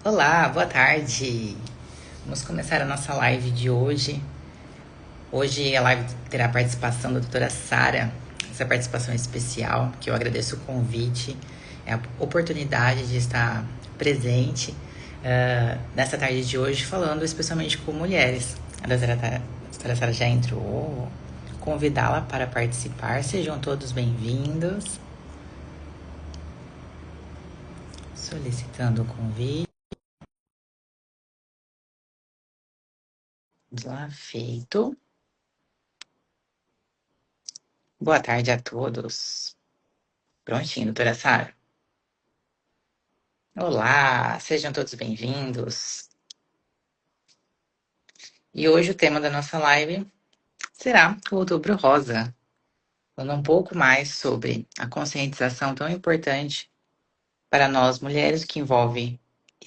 Olá, boa tarde. Vamos começar a nossa live de hoje. Hoje a live terá a participação da doutora Sara, essa participação especial, que eu agradeço o convite, é a oportunidade de estar presente nessa tarde de hoje, falando especialmente com mulheres. A doutora Sara já entrou, convidá-la para participar. Sejam todos bem-vindos. Solicitando o convite. Já feito. Boa tarde a todos. Prontinho, doutora Sara? Olá, sejam todos bem-vindos. E hoje o tema da nossa live será o Outubro Rosa, falando um pouco mais sobre a conscientização tão importante para nós mulheres, que envolve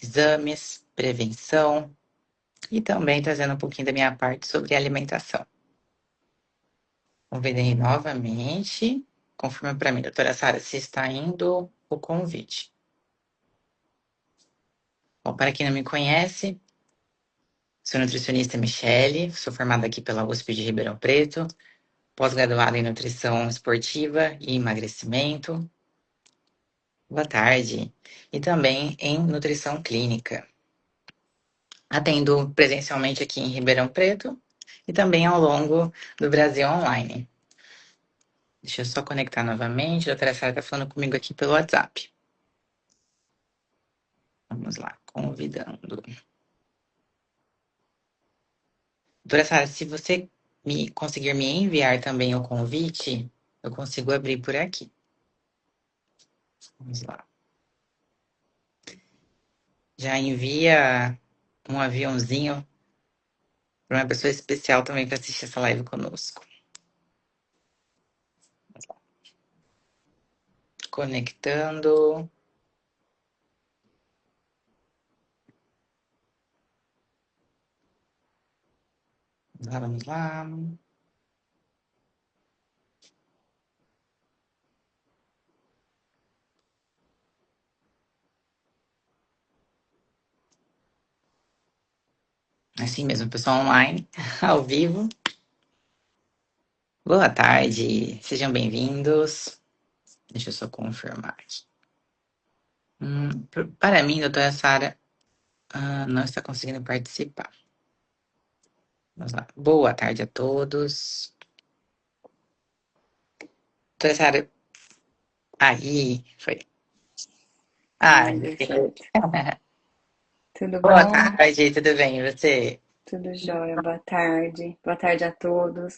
exames, prevenção e também trazendo um pouquinho da minha parte sobre alimentação. Convidei novamente. Confirma para mim, doutora Sara, se está indo o convite. Bom, para quem não me conhece, sou nutricionista Michele, sou formada aqui pela USP de Ribeirão Preto, pós-graduada em nutrição esportiva e emagrecimento. Boa tarde. E também em nutrição clínica. Atendo presencialmente aqui em Ribeirão Preto e também ao longo do Brasil online. Deixa eu só conectar novamente. A doutora Sara está falando comigo aqui pelo WhatsApp. Vamos lá, convidando. Doutora Sara, se você conseguir me enviar também o convite, eu consigo abrir por aqui. Vamos lá. Já envia um aviãozinho para uma pessoa especial também para assistir essa live conosco. Conectando. Vamos lá. Assim mesmo, pessoal online, ao vivo. Boa tarde, sejam bem-vindos. Deixa eu só confirmar aqui. Para mim, doutora Sara, não está conseguindo participar. Vamos lá. Boa tarde a todos. Doutora Sara, aí, foi. Ai, Ai, deu certo. Tudo boa bom? tarde, tudo bem? E você? Tudo jóia. Boa tarde. Boa tarde a todos.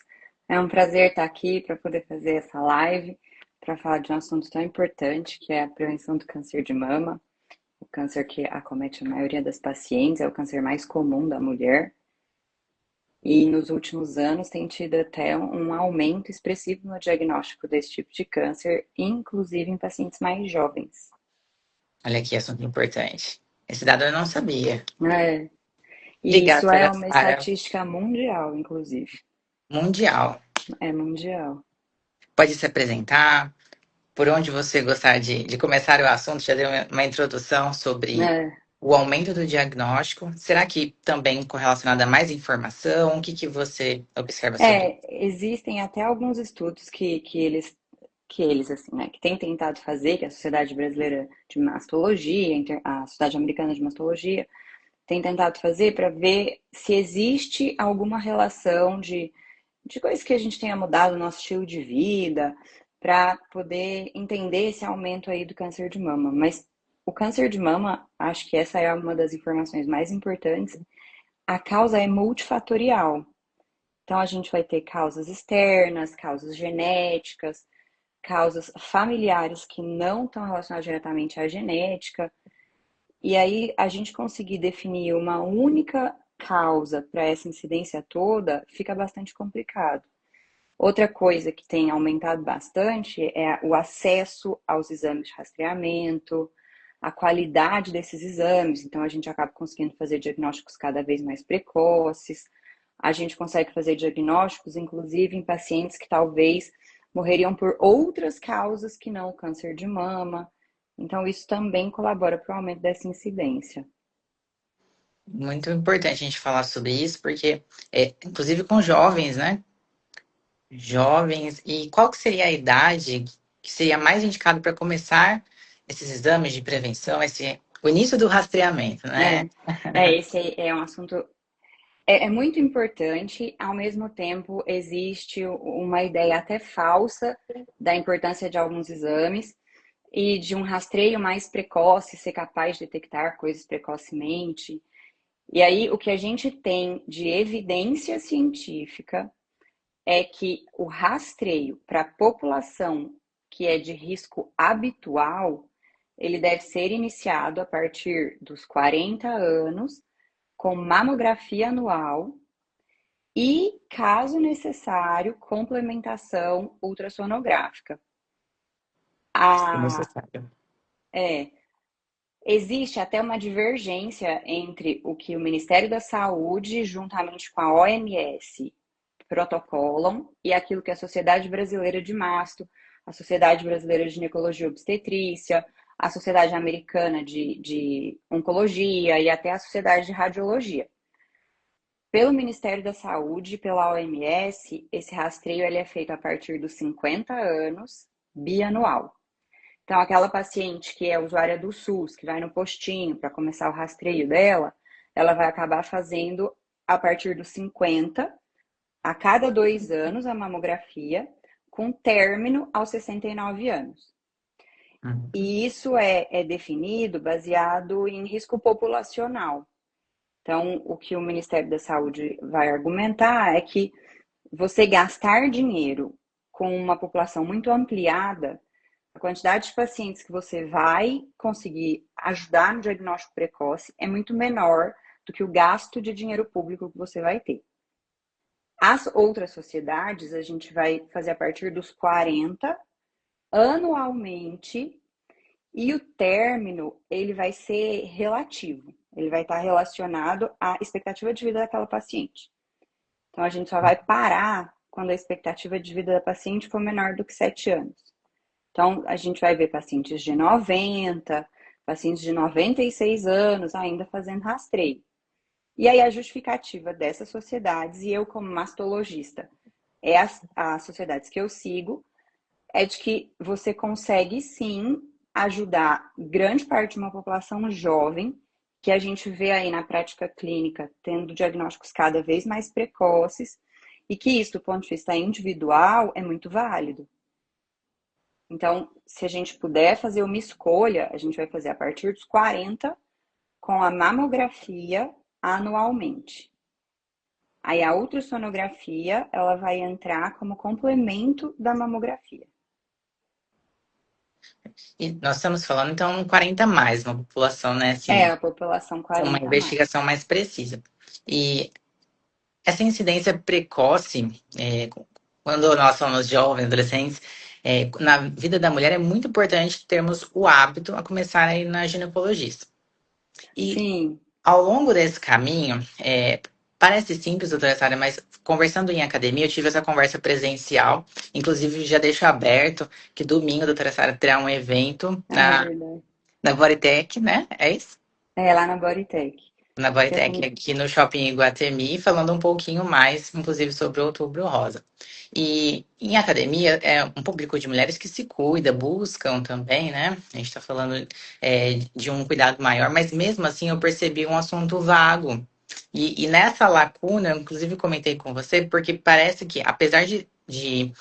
É um prazer estar aqui para poder fazer essa live, para falar de um assunto tão importante, que é a prevenção do câncer de mama. O câncer que acomete a maioria das pacientes, é o câncer mais comum da mulher. E nos últimos anos tem tido até um aumento expressivo no diagnóstico desse tipo de câncer, inclusive em pacientes mais jovens. Olha que assunto importante. Esse dado eu não sabia. É, e Obrigada, isso é doutora uma Sara. estatística mundial, inclusive. Mundial. É mundial. Pode se apresentar, por onde você gostar de começar o assunto, já deu uma introdução sobre É, o aumento do diagnóstico. Será que também correlacionado a mais informação? O que que você observa sobre isso? existem até alguns estudos que eles assim, né, que têm tentado fazer, que a Sociedade Brasileira de Mastologia, a Sociedade Americana de Mastologia, tem tentado fazer para ver se existe alguma relação de coisas que a gente tenha mudado no nosso estilo de vida, para poder entender esse aumento aí do câncer de mama. Mas o câncer de mama, acho que essa é uma das informações mais importantes. A causa é multifatorial. Então, a gente vai ter causas externas, causas genéticas, causas familiares que não estão relacionadas diretamente à genética. E aí, a gente conseguir definir uma única causa para essa incidência toda fica bastante complicado. Outra coisa que tem aumentado bastante é o acesso aos exames de rastreamento, a qualidade desses exames. Então, a gente acaba conseguindo fazer diagnósticos cada vez mais precoces. A gente consegue fazer diagnósticos, inclusive, em pacientes que talvez morreriam por outras causas que não o câncer de mama. Então, isso também colabora para o aumento dessa incidência. Muito importante a gente falar sobre isso, porque, inclusive com jovens, né? Jovens, e qual que seria a idade que seria mais indicado para começar esses exames de prevenção, o início do rastreamento, né? É, esse é um assunto é muito importante, ao mesmo tempo existe uma ideia até falsa da importância de alguns exames e de um rastreio mais precoce, ser capaz de detectar coisas precocemente. E aí, o que a gente tem de evidência científica é que o rastreio para a população que é de risco habitual, ele deve ser iniciado a partir dos 40 anos, com mamografia anual e, caso necessário, complementação ultrassonográfica. Se A, necessário. é, Existe até uma divergência entre o que o Ministério da Saúde, juntamente com a OMS, protocolam e aquilo que a Sociedade Brasileira de Masto, a Sociedade Brasileira de Ginecologia e Obstetrícia, a Sociedade Americana de Oncologia e até a Sociedade de Radiologia. Pelo Ministério da Saúde e pela OMS, esse rastreio ele é feito a partir dos 50 anos, bianual. Então, aquela paciente que é usuária do SUS, que vai no postinho para começar o rastreio dela, ela vai acabar fazendo a partir dos 50, a cada 2 anos, a mamografia, com término aos 69 anos. Uhum. E isso é definido baseado em risco populacional. Então, o que o Ministério da Saúde vai argumentar é que você gastar dinheiro com uma população muito ampliada, a quantidade de pacientes que você vai conseguir ajudar no diagnóstico precoce é muito menor do que o gasto de dinheiro público que você vai ter. As outras sociedades, a gente vai fazer a partir dos 40, anualmente, e o término, ele vai ser relativo. Ele vai estar relacionado à expectativa de vida daquela paciente. Então, a gente só vai parar quando a expectativa de vida da paciente for menor do que 7 anos. Então, a gente vai ver pacientes de 90, pacientes de 96 anos ainda fazendo rastreio. E aí, a justificativa dessas sociedades, e eu, como mastologista, as sociedades que eu sigo, é de que você consegue sim ajudar grande parte de uma população jovem, que a gente vê aí na prática clínica tendo diagnósticos cada vez mais precoces, e que isso, do ponto de vista individual, é muito válido. Então, se a gente puder fazer uma escolha, a gente vai fazer a partir dos 40 com a mamografia anualmente. Aí a ultrassonografia, ela vai entrar como complemento da mamografia. E nós estamos falando, então, 40 mais, uma população, né, É, assim, a população uma 40 a mais. investigação mais precisa. E essa incidência precoce, quando nós somos jovens, adolescentes, na vida da mulher é muito importante termos o hábito a começar a ir na ginecologista. E Sim, ao longo desse caminho, parece simples, doutora Sara, mas conversando em academia, eu tive essa conversa presencial. Inclusive, já deixo aberto que domingo a doutora Sara terá um evento é verdade. na Bodytech, né? É isso? É lá na Bodytech. Na Dia Bodytech, com... aqui no Shopping Iguatemi, falando um pouquinho mais, inclusive, sobre o Outubro Rosa. E em academia, é um público de mulheres que se cuida, buscam também, né? A gente está falando de um cuidado maior, mas mesmo assim eu percebi um assunto vago. E nessa lacuna, eu, inclusive comentei com você, porque parece que, apesar de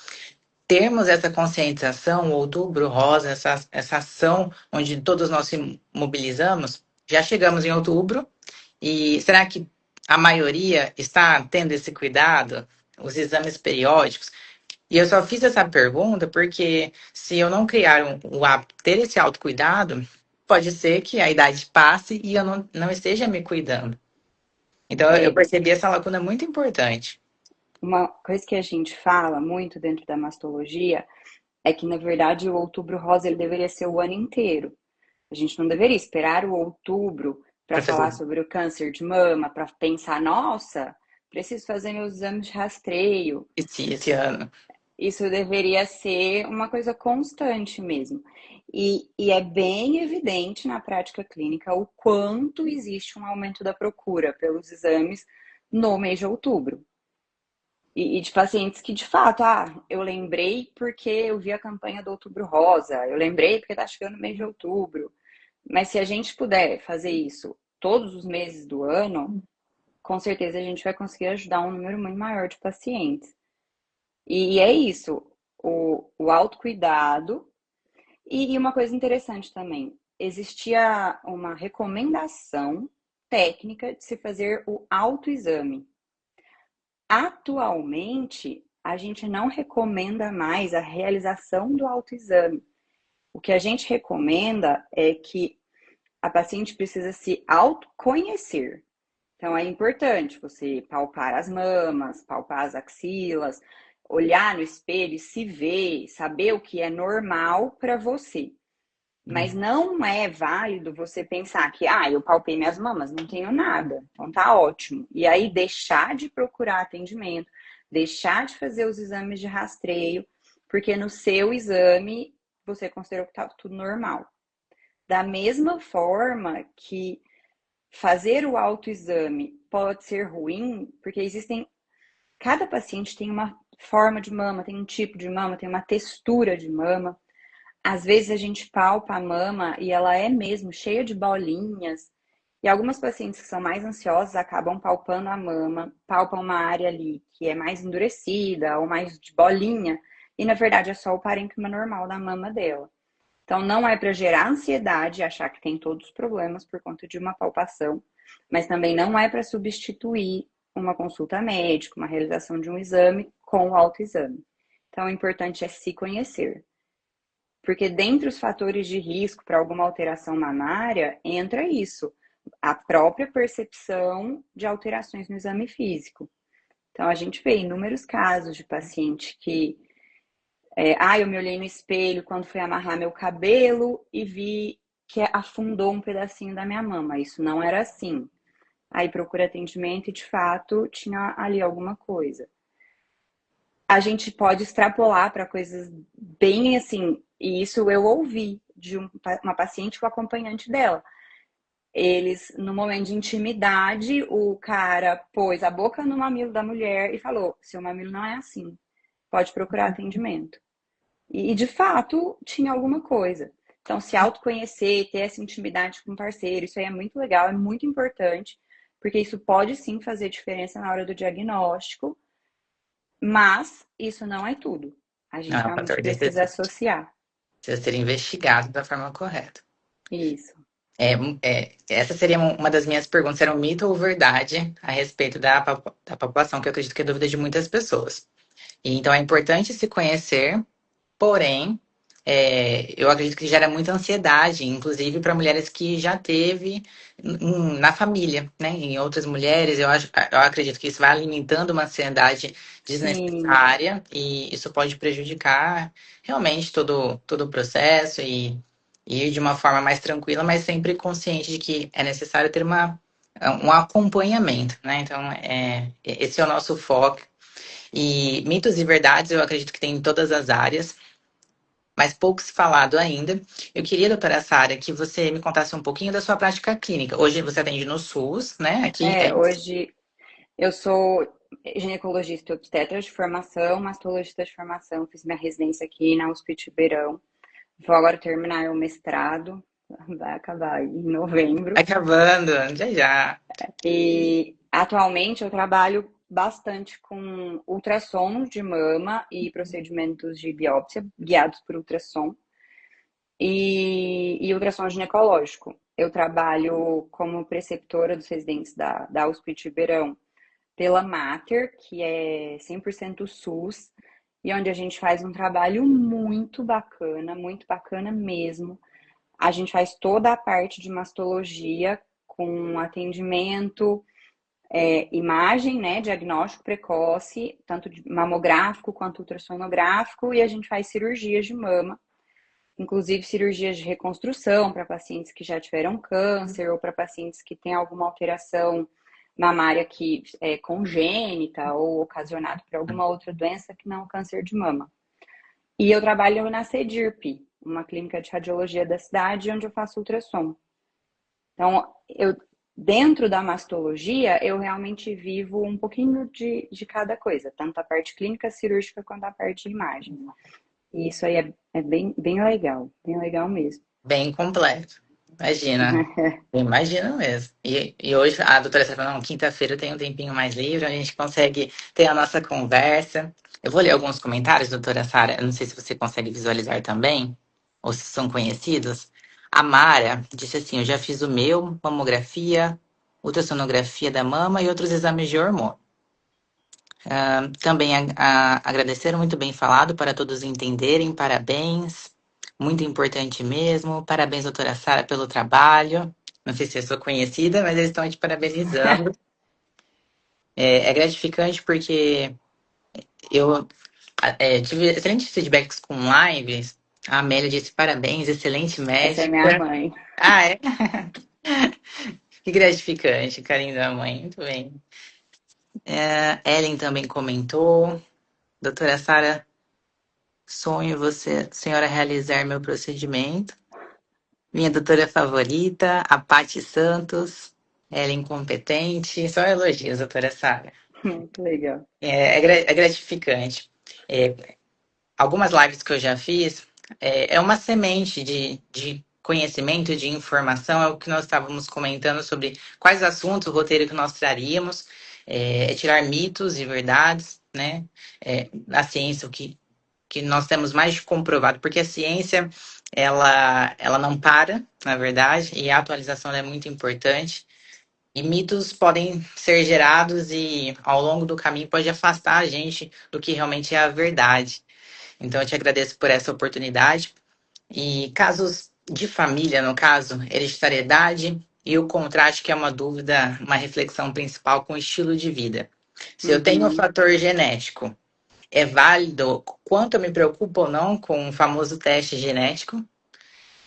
termos essa conscientização, o Outubro Rosa, essa ação onde todos nós se mobilizamos, já chegamos em outubro, e será que a maioria está tendo esse cuidado? Os exames periódicos? E eu só fiz essa pergunta porque se eu não criar o hábito, ter esse autocuidado, pode ser que a idade passe e eu não esteja me cuidando. Então eu É, percebi essa lacuna muito importante. uma coisa que a gente fala muito dentro da mastologia é que, na verdade, o outubro rosa ele deveria ser o ano inteiro. A gente não deveria esperar o outubro para Para fazer falar sobre o câncer de mama, para pensar, nossa, preciso fazer meus exames de rastreio. esse ano. Isso deveria ser uma coisa constante mesmo. E é bem evidente na prática clínica o quanto existe um aumento da procura pelos exames no mês de outubro. E de pacientes que, de fato, eu lembrei porque eu vi a campanha do Outubro Rosa, eu lembrei porque tá chegando o mês de outubro. Mas se a gente puder fazer isso todos os meses do ano, com certeza a gente vai conseguir ajudar um número muito maior de pacientes. E é isso, o autocuidado. E uma coisa interessante também, existia uma recomendação técnica de se fazer o autoexame. Atualmente, a gente não recomenda mais a realização do autoexame. O que a gente recomenda é que a paciente precisa se autoconhecer. Então, é importante você palpar as mamas, palpar as axilas, olhar no espelho e se ver, saber o que é normal para você. Mas não é válido você pensar que, eu palpei minhas mamas, não tenho nada, então tá ótimo. E aí deixar de procurar atendimento, deixar de fazer os exames de rastreio, porque no seu exame você considerou que estava tudo normal. Da mesma forma que fazer o autoexame pode ser ruim, porque cada paciente tem uma forma de mama, tem um tipo de mama, tem uma textura de mama. Às vezes a gente palpa a mama e ela é mesmo cheia de bolinhas. E algumas pacientes que são mais ansiosas acabam palpando a mama, palpam uma área ali que é mais endurecida ou mais de bolinha, e na verdade é só o parênquima normal da mama dela. Então não é para gerar ansiedade, achar que tem todos os problemas por conta de uma palpação, mas também não é para substituir uma consulta médica, uma realização de um exame com o autoexame. Então o importante é se conhecer. Porque dentre os fatores de risco para alguma alteração mamária, entra isso, a própria percepção de alterações no exame físico. Então, a gente vê inúmeros casos de paciente que, eu me olhei no espelho quando fui amarrar meu cabelo e vi que afundou um pedacinho da minha mama. Isso não era assim. Aí procura atendimento e, de fato, tinha ali alguma coisa. A gente pode extrapolar para coisas bem assim, e isso eu ouvi de uma paciente com o acompanhante dela. Eles, no momento de intimidade, o cara pôs a boca no mamilo da mulher e falou: seu mamilo não é assim, pode procurar atendimento. E de fato tinha alguma coisa. Então, se autoconhecer, ter essa intimidade com o parceiro, isso aí é muito legal, é muito importante, porque isso pode sim fazer diferença na hora do diagnóstico. Mas isso não é tudo. A Não gente é um realmente fator precisa decisivo. associar Precisa ser investigado da forma correta. isso. Essa seria uma das minhas perguntas, era um mito ou verdade a respeito da população, que eu acredito que é dúvida de muitas pessoas. E, então é importante se conhecer, porém, eu acredito que gera muita ansiedade, inclusive para mulheres que já teve na família, né? Em outras mulheres, eu acredito que isso vai alimentando uma ansiedade Sim, desnecessária e isso pode prejudicar realmente todo o processo e ir de uma forma mais tranquila, mas sempre consciente de que é necessário ter um acompanhamento, né? Então, esse é o nosso foco. E mitos e verdades eu acredito que tem em todas as áreas, mas pouco se falado ainda. Eu queria, doutora Sara, que você me contasse um pouquinho da sua prática clínica. Hoje você atende no SUS, né? Aqui é. hoje eu sou ginecologista e obstetra de formação, mastologista de formação, fiz minha residência aqui na USP de Ribeirão. Vou agora terminar o mestrado, vai acabar em novembro. Acabando, já já. E atualmente eu trabalho bastante com ultrassom de mama e procedimentos de biópsia guiados por ultrassom. E ultrassom ginecológico. Eu trabalho como preceptora dos residentes da USP de Ribeirão pela Mater, que é 100% SUS, e onde a gente faz um trabalho muito bacana mesmo. A gente faz toda a parte de mastologia com atendimento, imagem, né, diagnóstico precoce, tanto de mamográfico quanto ultrassonográfico, e a gente faz cirurgias de mama, inclusive cirurgias de reconstrução para pacientes que já tiveram câncer ou para pacientes que têm alguma alteração mamária que é congênita ou ocasionada por alguma outra doença que não o câncer de mama. E eu trabalho na CEDIRP, uma clínica de radiologia da cidade onde eu faço ultrassom. Então, dentro da mastologia, eu realmente vivo um pouquinho de cada coisa, tanto a parte clínica cirúrgica quanto a parte de imagem. E isso aí é bem legal mesmo. Bem completo. Imagina. Imagina mesmo. E hoje a doutora está falando, não, quinta-feira eu tenho um tempinho mais livre, a gente consegue ter a nossa conversa. Eu vou ler alguns comentários, doutora Sara. Eu não sei se você consegue visualizar também, ou se são conhecidos. A Mara disse assim: eu já fiz o meu, mamografia, ultrassonografia da mama e outros exames de hormônio. Também agradeceram, muito bem falado, para todos entenderem. Parabéns. Muito importante mesmo. Parabéns, doutora Sara, pelo trabalho. Não sei se eu sou conhecida, mas eles estão te parabenizando. É gratificante porque eu tive excelentes feedbacks com lives. A Amélia disse parabéns, excelente Essa é minha médica. mãe. Ah, é? Que gratificante, carinho da mãe. Muito bem. Ellen também comentou. Doutora Sara, sonho você, senhora, realizar meu procedimento. Minha doutora favorita, a Paty Santos. Ela é incompetente. Só elogios, doutora Sara. Muito legal. É gratificante. É, algumas lives que eu já fiz, é uma semente de conhecimento, de informação, é o que nós estávamos comentando sobre quais assuntos, o roteiro que nós traríamos, tirar mitos e verdades, né? A ciência, que nós temos mais de comprovado, porque a ciência, ela não para, na verdade, e a atualização é muito importante. E mitos podem ser gerados e, ao longo do caminho, pode afastar a gente do que realmente é a verdade. Então, eu te agradeço por essa oportunidade. E casos de família, no caso, hereditariedade e o contraste, que é uma dúvida, uma reflexão principal com o estilo de vida. Se eu tenho um Uhum. fator genético, é válido quanto eu me preocupo ou não com o famoso teste genético?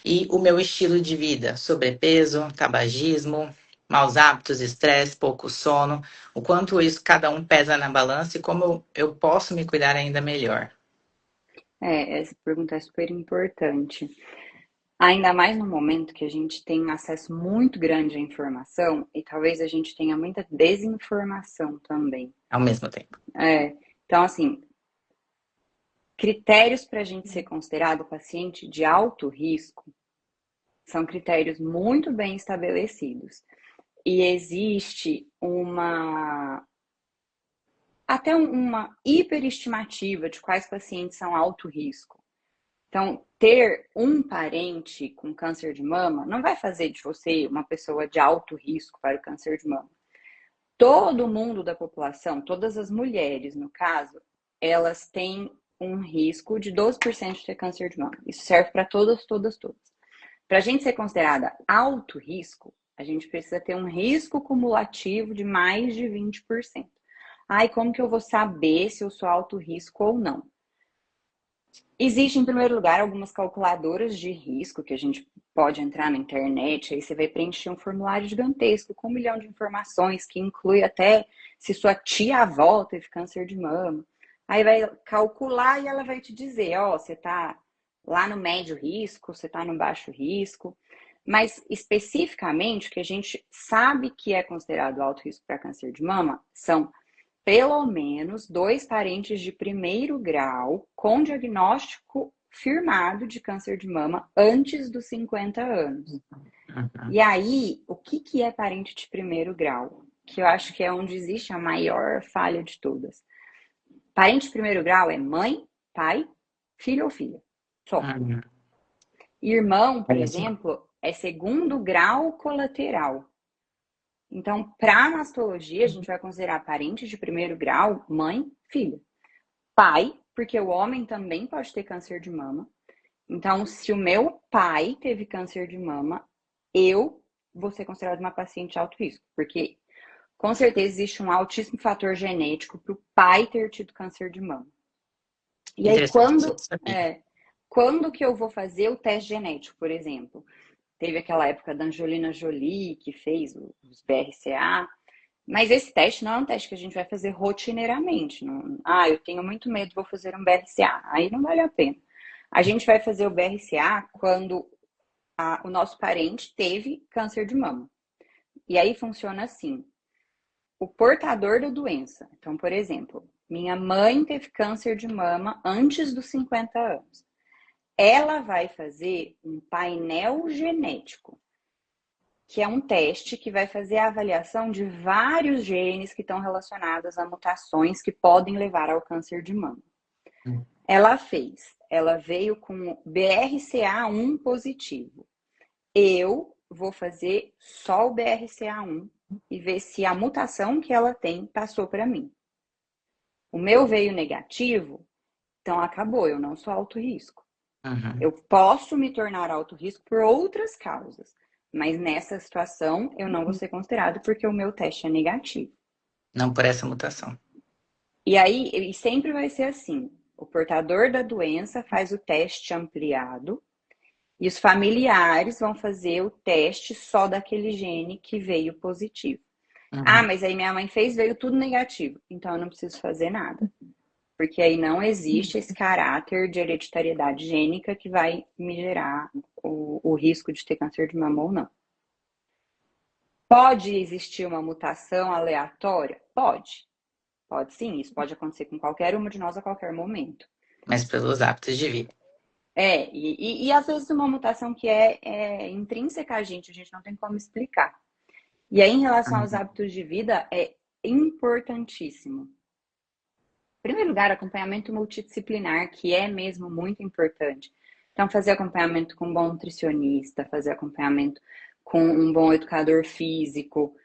E o meu estilo de vida, sobrepeso, tabagismo, maus hábitos, estresse, pouco sono, o quanto isso cada um pesa na balança e como eu posso me cuidar ainda melhor. Essa pergunta é super importante. Ainda mais no momento que a gente tem um acesso muito grande à informação e talvez a gente tenha muita desinformação também. Ao mesmo tempo. Então, assim, critérios para a gente ser considerado paciente de alto risco são critérios muito bem estabelecidos. E existe até uma hiperestimativa de quais pacientes são alto risco. Então, ter um parente com câncer de mama não vai fazer de você uma pessoa de alto risco para o câncer de mama. Todo mundo da população, todas as mulheres, no caso, elas têm um risco de 12% de ter câncer de mama. Isso serve para todas. Para a gente ser considerada alto risco, a gente precisa ter um risco cumulativo de mais de 20%. Ai, como que eu vou saber se eu sou alto risco ou não? Existe, em primeiro lugar, algumas calculadoras de risco que a gente pode entrar na internet, aí você vai preencher um formulário gigantesco com 1 milhão de informações, que inclui até se sua tia-avó teve câncer de mama. Aí vai calcular e ela vai te dizer, ó, você tá lá no médio risco, você tá no baixo risco. Mas, especificamente, o que a gente sabe que é considerado alto risco para câncer de mama são pelo menos 2 parentes de primeiro grau com diagnóstico firmado de câncer de mama antes dos 50 anos. Uhum. E aí, o que é parente de primeiro grau? Que eu acho que é onde existe a maior falha de todas. Parente de primeiro grau é mãe, pai, filho ou filha. Só. Uhum. Irmão, por Olha só. exemplo, é segundo grau colateral. Então, para mastologia, a gente vai considerar parentes de primeiro grau, mãe, filha. Pai, porque o homem também pode ter câncer de mama. Então, se o meu pai teve câncer de mama, eu vou ser considerada uma paciente de alto risco, porque com certeza existe um altíssimo fator genético para o pai ter tido câncer de mama. E aí, Interessante, isso eu não sabia. quando que eu vou fazer o teste genético, por exemplo? Teve aquela época da Angelina Jolie, que fez os BRCA. Mas esse teste não é um teste que a gente vai fazer rotineiramente. Não, eu tenho muito medo, vou fazer um BRCA. Aí não vale a pena. A gente vai fazer o BRCA quando o nosso parente teve câncer de mama. E aí funciona assim: o portador da doença. Então, por exemplo, minha mãe teve câncer de mama antes dos 50 anos. Ela vai fazer um painel genético, que é um teste que vai fazer a avaliação de vários genes que estão relacionados a mutações que podem levar ao câncer de mama. Ela veio com BRCA1 positivo. Eu vou fazer só o BRCA1 e ver se a mutação que ela tem passou para mim. O meu veio negativo, então acabou, eu não sou alto risco. Uhum. Eu posso me tornar alto risco por outras causas, mas nessa situação eu não vou ser considerado porque o meu teste é negativo. Não por essa mutação. E aí, ele sempre vai ser assim: o portador da doença faz o teste ampliado e os familiares vão fazer o teste só daquele gene que veio positivo. Ah, Uhum. mas aí minha mãe fez, veio tudo negativo. Então eu não preciso fazer nada. Porque aí não existe esse caráter de hereditariedade gênica que vai me gerar o risco de ter câncer de mama ou não. Pode existir uma mutação aleatória? Pode. Pode sim, isso pode acontecer com qualquer uma de nós a qualquer momento. Mas pelos hábitos de vida. E às vezes uma mutação que é intrínseca a gente não tem como explicar. E aí, em relação aos Uhum. hábitos de vida, é importantíssimo. Em primeiro lugar, acompanhamento multidisciplinar, que é mesmo muito importante. Então, fazer acompanhamento com um bom nutricionista, fazer acompanhamento com um bom educador físico,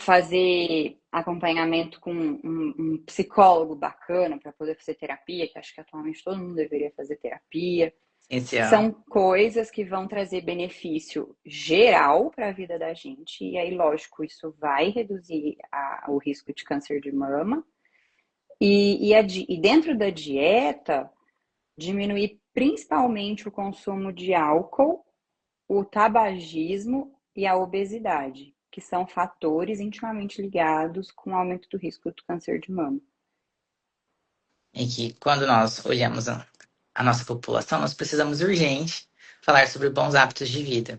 fazer acompanhamento com um psicólogo bacana para poder fazer terapia, que acho que atualmente todo mundo deveria fazer terapia. Essencial. São coisas que vão trazer benefício geral para a vida da gente, e aí, lógico, isso vai reduzir o risco de câncer de mama. E dentro da dieta, diminuir principalmente o consumo de álcool, o tabagismo e a obesidade, que são fatores intimamente ligados com o aumento do risco do câncer de mama. E que quando nós olhamos a nossa população, nós precisamos urgente falar sobre bons hábitos de vida.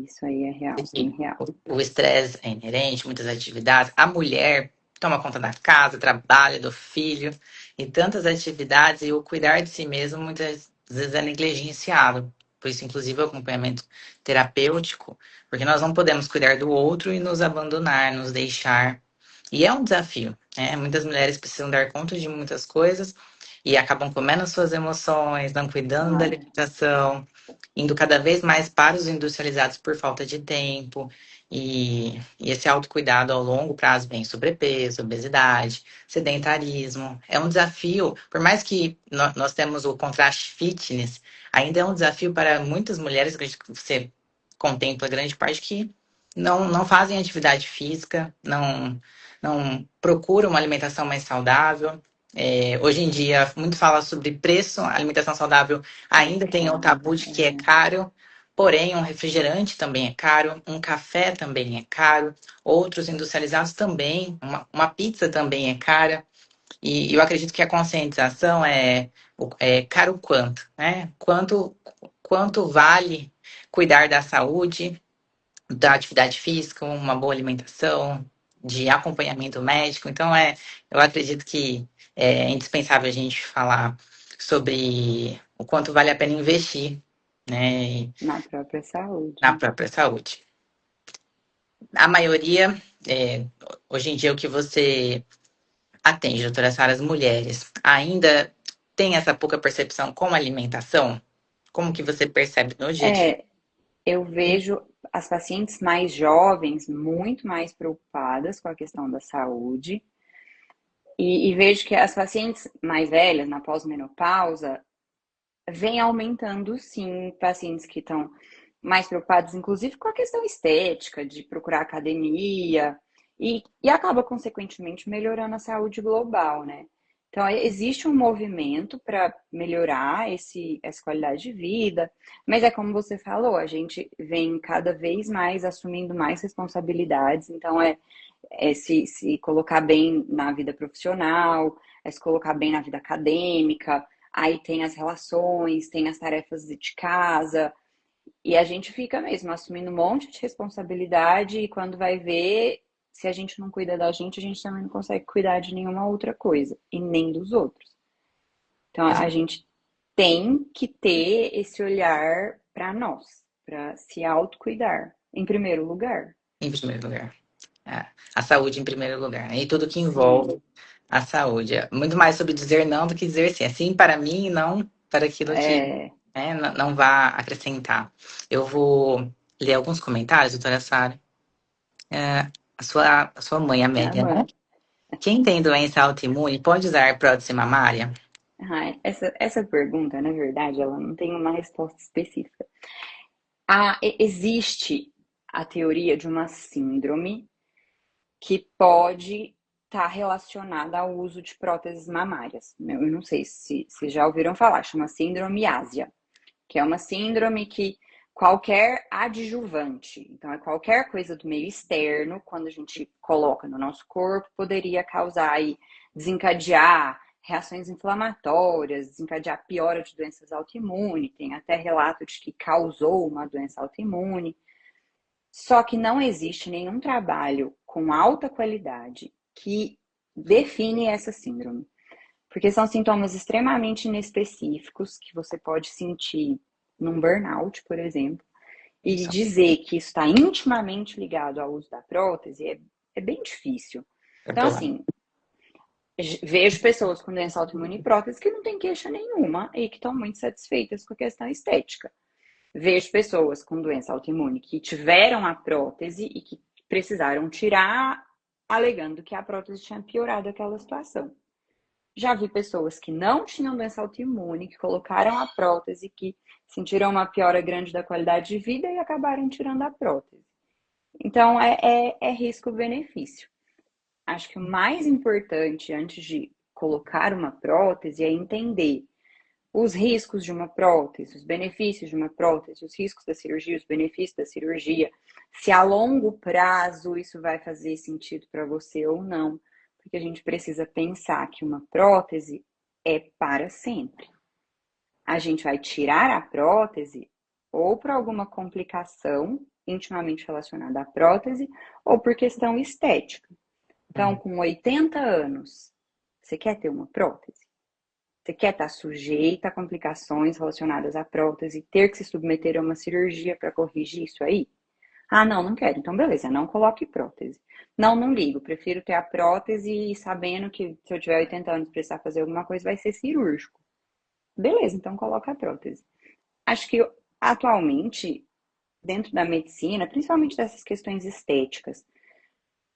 Isso aí é real, bem E real. o estresse é inerente, muitas atividades. A mulher toma conta da casa, trabalha, do filho, e tantas atividades, e o cuidar de si mesmo muitas vezes é negligenciado. Por isso, inclusive, o acompanhamento terapêutico, porque nós não podemos cuidar do outro e nos abandonar, nos deixar. E é um desafio, né? Muitas mulheres precisam dar conta de muitas coisas e acabam comendo suas emoções, não cuidando da Ai, alimentação, indo cada vez mais para os industrializados por falta de tempo. E esse autocuidado ao longo prazo vem sobrepeso, obesidade, sedentarismo. É um desafio, por mais que nós temos o contraste fitness, ainda é um desafio para muitas mulheres, que você contempla grande parte, que não fazem atividade física, não procuram uma alimentação mais saudável. Hoje em dia, muito fala sobre preço, a alimentação saudável ainda tem o tabu de que é caro, porém, um refrigerante também é caro, um café também é caro, outros industrializados também, uma pizza também é cara. E eu acredito que a conscientização é caro quanto, né? Quanto vale cuidar da saúde, da atividade física, uma boa alimentação, de acompanhamento médico. Então, eu acredito que é indispensável a gente falar sobre o quanto vale a pena investir, né, na própria na saúde. própria saúde. A maioria, hoje em dia, o que você atende, doutora Sara, as mulheres, ainda tem essa pouca percepção com a alimentação? Como que você percebe no dia a dia? É, eu vejo as pacientes mais jovens muito mais preocupadas com a questão da saúde e vejo que as pacientes mais velhas, na pós-menopausa, vem aumentando sim pacientes que estão mais preocupados, inclusive com a questão estética, de procurar academia, e acaba, consequentemente, melhorando a saúde global, né? Então, existe um movimento para melhorar essa qualidade de vida, mas é como você falou, a gente vem cada vez mais assumindo mais responsabilidades, então se colocar bem na vida profissional, é se colocar bem na vida acadêmica, aí tem as relações, tem as tarefas de casa, e a gente fica mesmo assumindo um monte de responsabilidade, e quando vai ver, se a gente não cuida da gente também não consegue cuidar de nenhuma outra coisa, e nem dos outros. Então, a gente tem que ter esse olhar para nós, para se autocuidar, em primeiro lugar. Em primeiro lugar. É, a saúde em primeiro lugar, né? E tudo que Sim, envolve a saúde. É muito mais sobre dizer não do que dizer sim. É sim para mim e não para aquilo que, é, né, não vá acrescentar. Eu vou ler alguns comentários, doutora Sara. É, a sua mãe, Amélia, né? amor. Quem tem doença autoimune pode usar prótese mamária? Essa pergunta, na verdade, ela não tem uma resposta específica. Existe a teoria de uma síndrome que pode estar relacionada ao uso de próteses mamárias. Eu não sei se já ouviram falar, chama síndrome Ásia, que é uma síndrome que qualquer adjuvante, então é qualquer coisa do meio externo, quando a gente coloca no nosso corpo, poderia causar e desencadear reações inflamatórias, desencadear piora de doenças autoimunes, tem até relato de que causou uma doença autoimune. Só que não existe nenhum trabalho com alta qualidade que define essa síndrome, porque são sintomas extremamente inespecíficos que você pode sentir num burnout, por exemplo, e Isso. dizer que isso está intimamente ligado ao uso da prótese é bem difícil. Eu Então, tô lá. assim, vejo pessoas com doença autoimune e prótese que não têm queixa nenhuma e que estão muito satisfeitas com a questão estética. Vejo pessoas com doença autoimune que tiveram a prótese e que precisaram tirar, alegando que a prótese tinha piorado aquela situação. Já vi pessoas que não tinham doença autoimune, que colocaram a prótese, que sentiram uma piora grande da qualidade de vida e acabaram tirando a prótese. Então, é risco-benefício. Acho que o mais importante antes de colocar uma prótese é entender os riscos de uma prótese, os benefícios de uma prótese, os riscos da cirurgia, os benefícios da cirurgia, se a longo prazo isso vai fazer sentido para você ou não, porque a gente precisa pensar que uma prótese é para sempre. A gente vai tirar a prótese ou por alguma complicação intimamente relacionada à prótese ou por questão estética. Então, Uhum. com 80 anos, você quer ter uma prótese? Você quer estar sujeita a complicações relacionadas à prótese, ter que se submeter a uma cirurgia para corrigir isso aí? Ah, não, não quero. Então, beleza, não coloque prótese. Não, não ligo. Prefiro ter a prótese e sabendo que se eu tiver 80 anos e precisar fazer alguma coisa, vai ser cirúrgico. Beleza, então coloca a prótese. Acho que atualmente, dentro da medicina, principalmente dessas questões estéticas,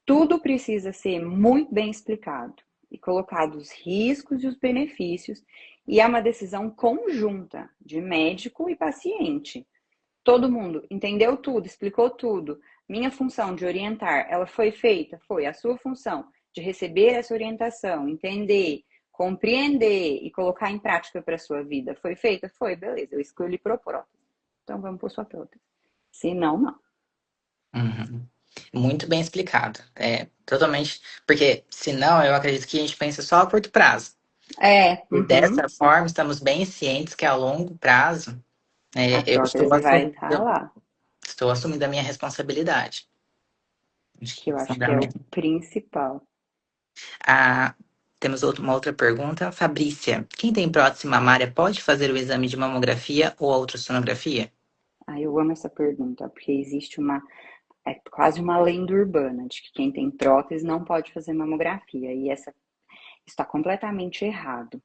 tudo precisa ser muito bem explicado e colocado os riscos e os benefícios, e é uma decisão conjunta de médico e paciente. Todo mundo entendeu tudo, explicou tudo. Minha função de orientar, ela foi feita? Foi. A sua função de receber essa orientação, entender, compreender e colocar em prática para a sua vida, foi feita? Foi. Beleza, eu escolhi por prótese. Então vamos por sua prótese. Se não, não. Uhum. Muito bem explicado. É totalmente. Porque, senão, eu acredito que a gente pensa só a curto prazo. E dessa Uhum. forma, estamos bem cientes que a longo prazo, A eu estou prótese vai estar assumindo, lá. estou assumindo a minha responsabilidade. Acho que Que é eu acho que é o fundamental. principal. Ah, temos uma outra pergunta. Fabrícia, quem tem prótese mamária pode fazer o exame de mamografia ou a ultrassonografia? Ah, eu amo essa pergunta, porque existe é quase uma lenda urbana de que quem tem prótese não pode fazer mamografia, e essa está completamente errado.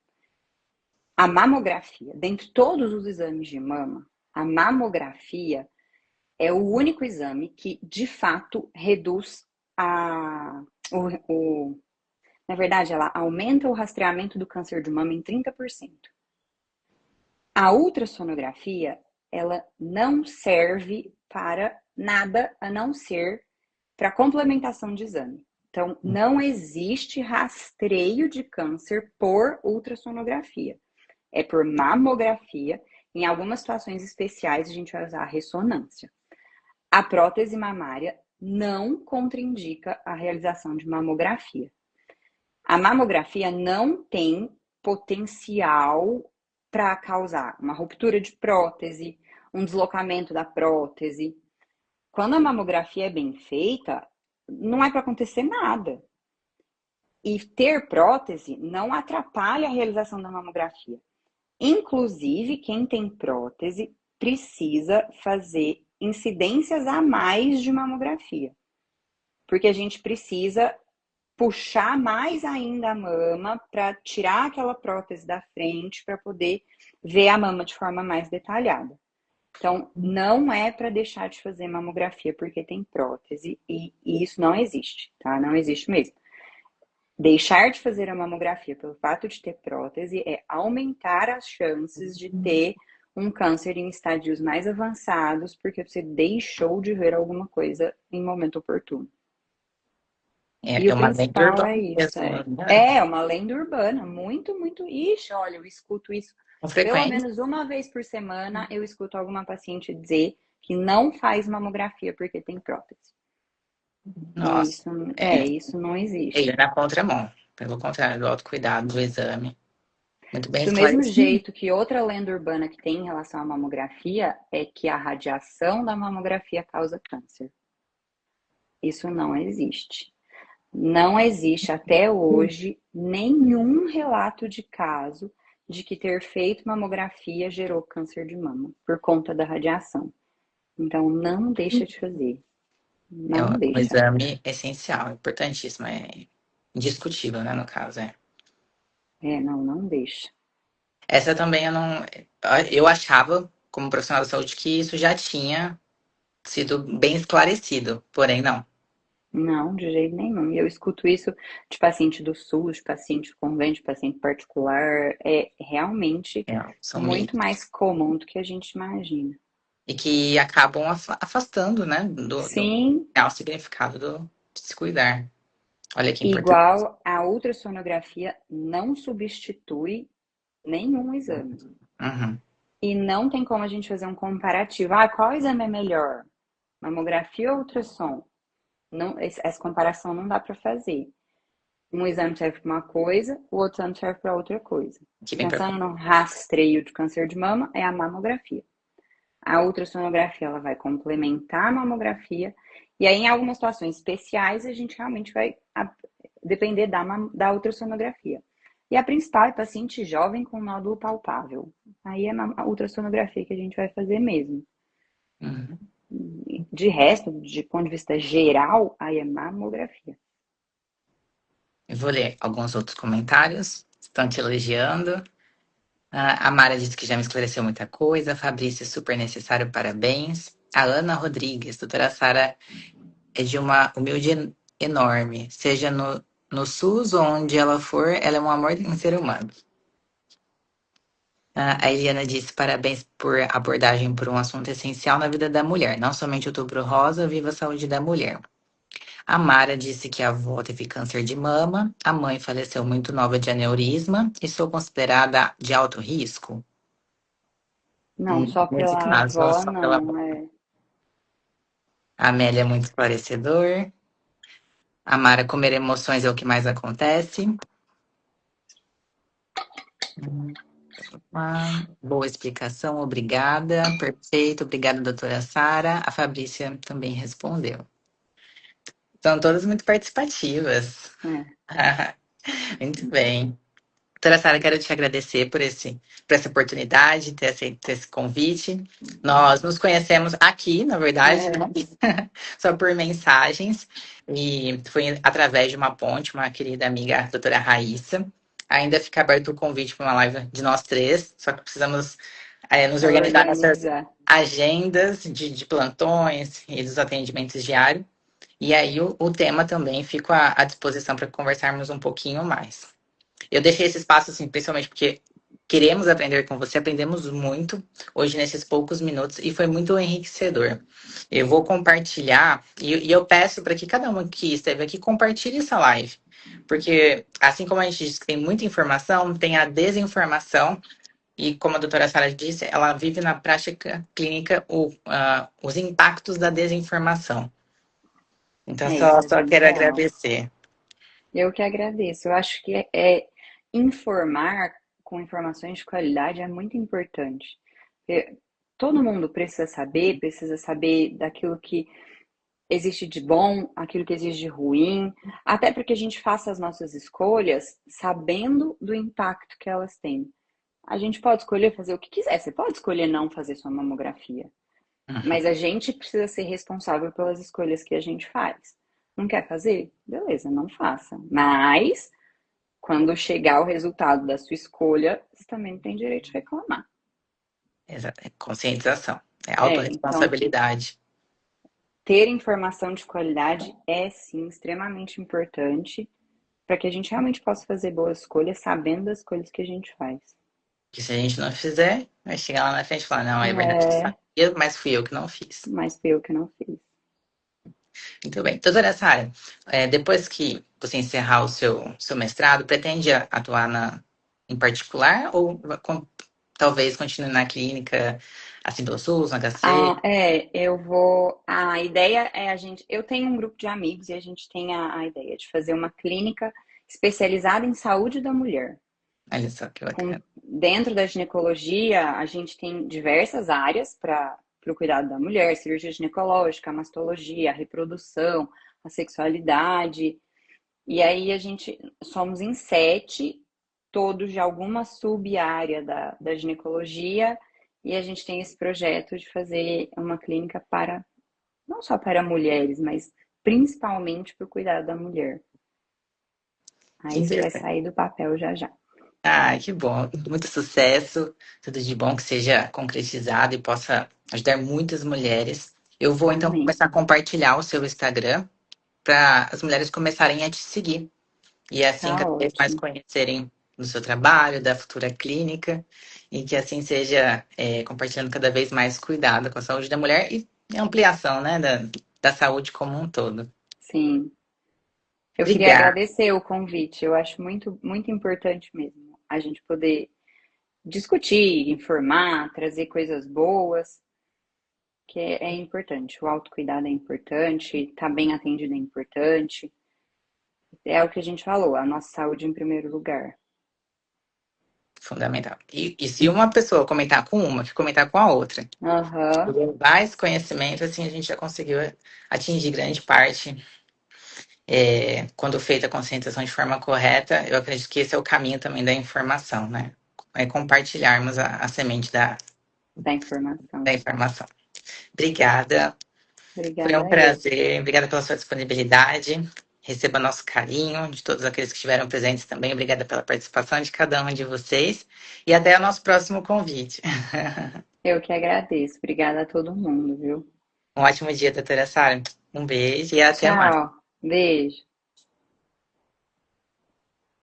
A mamografia, dentre todos os exames de mama, a mamografia é o único exame que, de fato, reduz a, na verdade, ela aumenta o rastreamento do câncer de mama em 30%. A ultrassonografia, ela não serve para nada a não ser para complementação de exame. Então, não existe rastreio de câncer por ultrassonografia. É por mamografia. Em algumas situações especiais, a gente vai usar a ressonância. A prótese mamária não contraindica a realização de mamografia. A mamografia não tem potencial para causar uma ruptura de prótese, um deslocamento da prótese. Quando a mamografia é bem feita, não é para acontecer nada. E ter prótese não atrapalha a realização da mamografia. Inclusive, quem tem prótese precisa fazer incidências a mais de mamografia. Porque a gente precisa puxar mais ainda a mama para tirar aquela prótese da frente para poder ver a mama de forma mais detalhada. Então, não é para deixar de fazer mamografia porque tem prótese e isso não existe, tá? Não existe mesmo. Deixar de fazer a mamografia pelo fato de ter prótese é aumentar as chances de ter um câncer em estádios mais avançados porque você deixou de ver alguma coisa em momento oportuno. E É o uma lenda principal é urbana isso, mesmo, é. né? É uma lenda urbana, muito, muito. Ixi, olha, eu escuto isso Com pelo frequência. menos uma vez por semana. Eu escuto alguma paciente dizer que não faz mamografia porque tem prótese. E Nossa, isso não ele é existe. na contramão. Pelo contrário, do autocuidado, do exame. Muito bem Do mesmo esclarecido. jeito que outra lenda urbana que tem em relação à mamografia é que a radiação da mamografia causa câncer. Isso não existe. Não existe até hoje nenhum relato de caso de que ter feito mamografia gerou câncer de mama por conta da radiação. Então, não deixa de fazer. É Não um deixa. exame essencial, importantíssimo, é indiscutível, né, no caso, é. Não deixa. Essa também eu não. Eu achava, como profissional da saúde, que isso já tinha sido bem esclarecido, porém não. Não, de jeito nenhum. E eu escuto isso de paciente do SUS, de paciente do convênio, de paciente particular. É realmente É, são muito mitos. mais comum do que a gente imagina. E que acabam afastando, né, do Sim, real significado de se cuidar. Olha que importante. igual a ultrassonografia não substitui nenhum exame. Uhum. E não tem como a gente fazer um comparativo. Ah, qual exame é melhor? Mamografia ou ultrassom? Não, essa comparação não dá para fazer. Um exame serve para uma coisa, o outro exame serve para outra coisa. Que bem Pensando no rastreio de câncer de mama, é a mamografia. A ultrassonografia ela vai complementar a mamografia. E aí, em algumas situações especiais, a gente realmente vai depender da ultrassonografia. E a principal é paciente jovem com nódulo palpável. Aí é a ultrassonografia que a gente vai fazer mesmo. Uhum. De resto, de ponto de vista geral, aí é mamografia. Eu vou ler alguns outros comentários. Estão te elogiando. A Mara disse que já me esclareceu muita coisa. A Fabrícia, super necessário, parabéns. A Ana Rodrigues, doutora Sara é de uma humilde enorme. Seja no SUS ou onde ela for, ela é um amor em ser humano. A Eliana disse parabéns por abordagem por um assunto essencial na vida da mulher. Não somente o Outubro Rosa, viva a saúde da mulher. A Mara disse que a avó teve câncer de mama, a mãe faleceu muito nova de aneurisma e sou considerada de alto risco. Não, só Nesse pela caso, avó, só pela não. avó. A Amélia é muito esclarecedor. A Mara, comer emoções é o que mais acontece. Uma boa explicação, obrigada. Perfeito, obrigada, doutora Sara. A Fabrícia também respondeu. São todas muito participativas. É. Muito bem. Doutora Sara, quero te agradecer por essa oportunidade, ter aceito esse convite. Nós nos conhecemos aqui, na verdade, É. né? Só por mensagens. E foi através de uma ponte, uma querida amiga, a doutora Raíssa. Ainda fica aberto o convite para uma live de nós três, só que precisamos nos organizar nessas Organizar. agendas de plantões e dos atendimentos diários. E aí o tema também fica à disposição para conversarmos um pouquinho mais. Eu deixei esse espaço, assim, principalmente porque queremos aprender com você, aprendemos muito hoje nesses poucos minutos e foi muito enriquecedor. Eu vou compartilhar e eu peço para que cada um que esteve aqui compartilhe essa live. Porque, assim como a gente diz que tem muita informação, tem a desinformação, e como a doutora Sara disse, ela vive na prática clínica os impactos da desinformação. Então, Isso é só bem quero real. agradecer. Eu que agradeço. Eu acho que é informar com informações de qualidade é muito importante. Porque todo mundo precisa saber daquilo que existe de bom, aquilo que existe de ruim, até para que a gente faça as nossas escolhas sabendo do impacto que elas têm. A gente pode escolher fazer o que quiser, você pode escolher não fazer sua mamografia, Uhum. mas a gente precisa ser responsável pelas escolhas que a gente faz. Não quer fazer? Beleza, não faça. Mas, quando chegar o resultado da sua escolha, você também tem direito de reclamar. Exato. É conscientização. É Então, autorresponsabilidade. ter informação de qualidade é sim extremamente importante para que a gente realmente possa fazer boas escolhas sabendo das escolhas que a gente faz. Que se a gente não fizer, vai chegar lá na frente e falar, não, é verdade, eu É, sabia, mas fui eu que não fiz. mas foi eu que não fiz. Muito bem. Doutora nessa área, depois que você encerrar o seu mestrado, pretende atuar em particular ou talvez continue na clínica assim do SUS, no HC? Eu vou. A ideia é a gente. Eu tenho um grupo de amigos e a gente tem a ideia de fazer uma clínica especializada em saúde da mulher. Olha só que bacana. Dentro da ginecologia, a gente tem diversas áreas para o cuidado da mulher: cirurgia ginecológica, a mastologia, a reprodução, a sexualidade. E aí a gente somos em 7, todos de alguma sub-área da ginecologia, e a gente tem esse projeto de fazer uma clínica para, não só para mulheres, mas principalmente para o cuidado da mulher. Que Aí isso vai interessante. sair do papel já já. Ah, que bom. Muito sucesso. Tudo de bom que seja concretizado e possa ajudar muitas mulheres. Eu vou então Amém. começar a compartilhar o seu Instagram para as mulheres começarem a te seguir. E assim, Tá cada vez mais ótimo. conhecerem do seu trabalho, da futura clínica, e que assim seja, compartilhando cada vez mais cuidado com a saúde da mulher e ampliação, né, da saúde como um todo. Sim. Eu queria Obrigada. agradecer o convite. Eu acho muito, muito importante mesmo a gente poder discutir, informar, trazer coisas boas, que é importante. O autocuidado é importante, estar bem atendido é importante. É o que a gente falou, a nossa saúde em primeiro lugar. Fundamental. E se uma pessoa comentar com uma, que comentar com a outra, Aham, levar esse conhecimento, assim, a gente já conseguiu atingir grande parte. Quando feita a conscientização de forma correta, eu acredito que esse é o caminho também da informação, né? É compartilharmos a semente da informação. da informação. Obrigada. Foi um Obrigada eu. prazer. Obrigada pela sua disponibilidade. Receba nosso carinho de todos aqueles que estiveram presentes também. Obrigada pela participação de cada um de vocês. E até o nosso próximo convite. Eu que agradeço. Obrigada a todo mundo, viu? Um ótimo dia, doutora Sara. Um beijo e até mais. Tchau. Beijo.